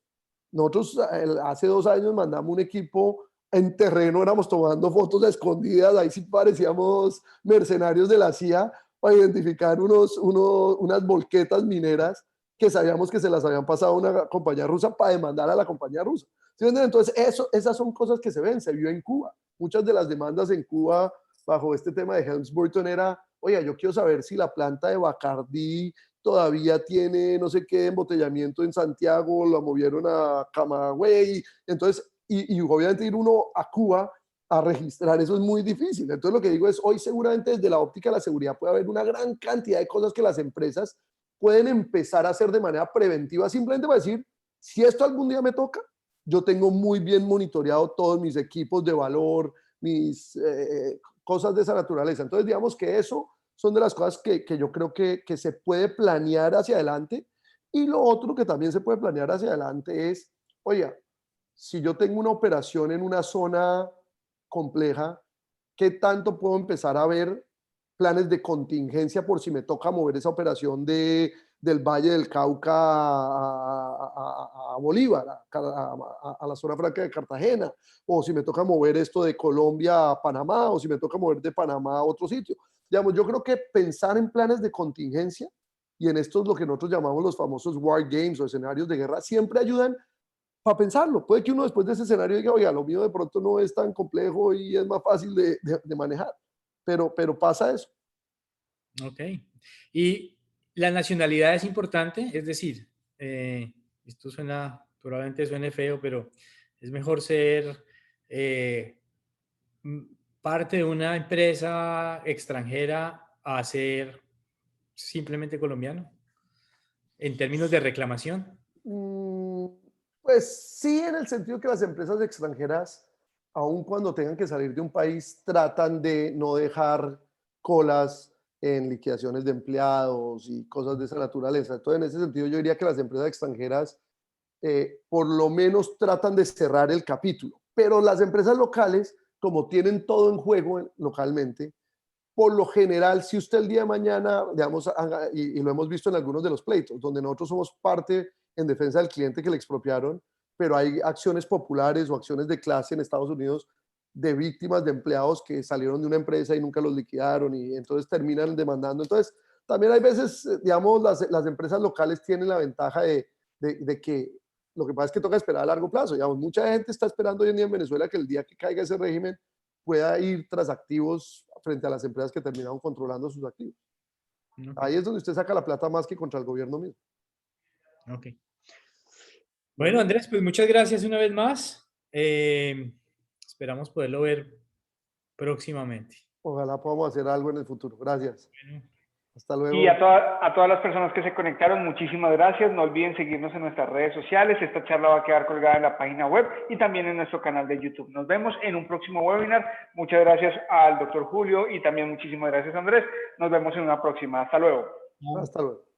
Nosotros hace 2 años mandamos un equipo en terreno, éramos tomando fotos escondidas, ahí sí parecíamos mercenarios de la CIA para identificar unas volquetas mineras que sabíamos que se las habían pasado a una compañía rusa para demandar a la compañía rusa. ¿Sí? Entonces, esas son cosas que se ven, se vio en Cuba. Muchas de las demandas en Cuba bajo este tema de Helms-Burton era, oye, yo quiero saber si la planta de Bacardí todavía tiene no sé qué embotellamiento en Santiago, la movieron a Camagüey. Entonces, y obviamente ir uno a Cuba a registrar eso es muy difícil. Entonces, lo que digo es, hoy seguramente desde la óptica de la seguridad puede haber una gran cantidad de cosas que las empresas pueden empezar a hacer de manera preventiva, simplemente para decir, si esto algún día me toca, yo tengo muy bien monitoreado todos mis equipos de valor, mis cosas de esa naturaleza. Entonces, digamos que eso son de las cosas que yo creo que se puede planear hacia adelante. Y lo otro que también se puede planear hacia adelante es, oiga, si yo tengo una operación en una zona compleja, ¿qué tanto puedo empezar a ver planes de contingencia por si me toca mover esa operación del Valle del Cauca a Bolívar, a la zona franca de Cartagena, o si me toca mover esto de Colombia a Panamá, o si me toca mover de Panamá a otro sitio? Digamos, yo creo que pensar en planes de contingencia y en estos lo que nosotros llamamos los famosos war games o escenarios de guerra siempre ayudan para pensarlo. Puede que uno después de ese escenario diga, oiga, lo mío de pronto no es tan complejo y es más fácil de manejar, pero pasa eso. Ok. ¿Y la nacionalidad es importante? Es decir, esto suena, probablemente suene feo, pero es mejor ser eh, m- parte de una empresa extranjera a ser simplemente colombiano en términos de reclamación. Mm, Pues sí, en el sentido que las empresas extranjeras, aun cuando tengan que salir de un país, tratan de no dejar colas en liquidaciones de empleados y cosas de esa naturaleza. Entonces, en ese sentido, yo diría que las empresas extranjeras por lo menos tratan de cerrar el capítulo. Pero las empresas locales, como tienen todo en juego localmente, por lo general, si usted el día de mañana, digamos, y lo hemos visto en algunos de los pleitos, donde nosotros somos parte en defensa del cliente que le expropiaron, pero hay acciones populares o acciones de clase en Estados Unidos de víctimas de empleados que salieron de una empresa y nunca los liquidaron y entonces terminan demandando. Entonces, también hay veces, digamos, las empresas locales tienen la ventaja de que lo que pasa es que toca esperar a largo plazo. Digamos, mucha gente está esperando hoy en día en Venezuela que el día que caiga ese régimen pueda ir tras activos frente a las empresas que terminaron controlando sus activos. Ok, Ahí es donde usted saca la plata más que contra el gobierno mismo. ok. Bueno, Andrés, pues muchas gracias una vez más. Esperamos poderlo ver próximamente. Ojalá podamos hacer algo en el futuro. Gracias. Bueno, Hasta Y luego. a todas las personas que se conectaron, muchísimas gracias. No olviden seguirnos en nuestras redes sociales. Esta charla va a quedar colgada en la página web y también en nuestro canal de YouTube. Nos vemos en un próximo webinar. Muchas gracias al doctor Julio y también muchísimas gracias, Andrés. Nos vemos en una próxima. Hasta luego. Hasta luego.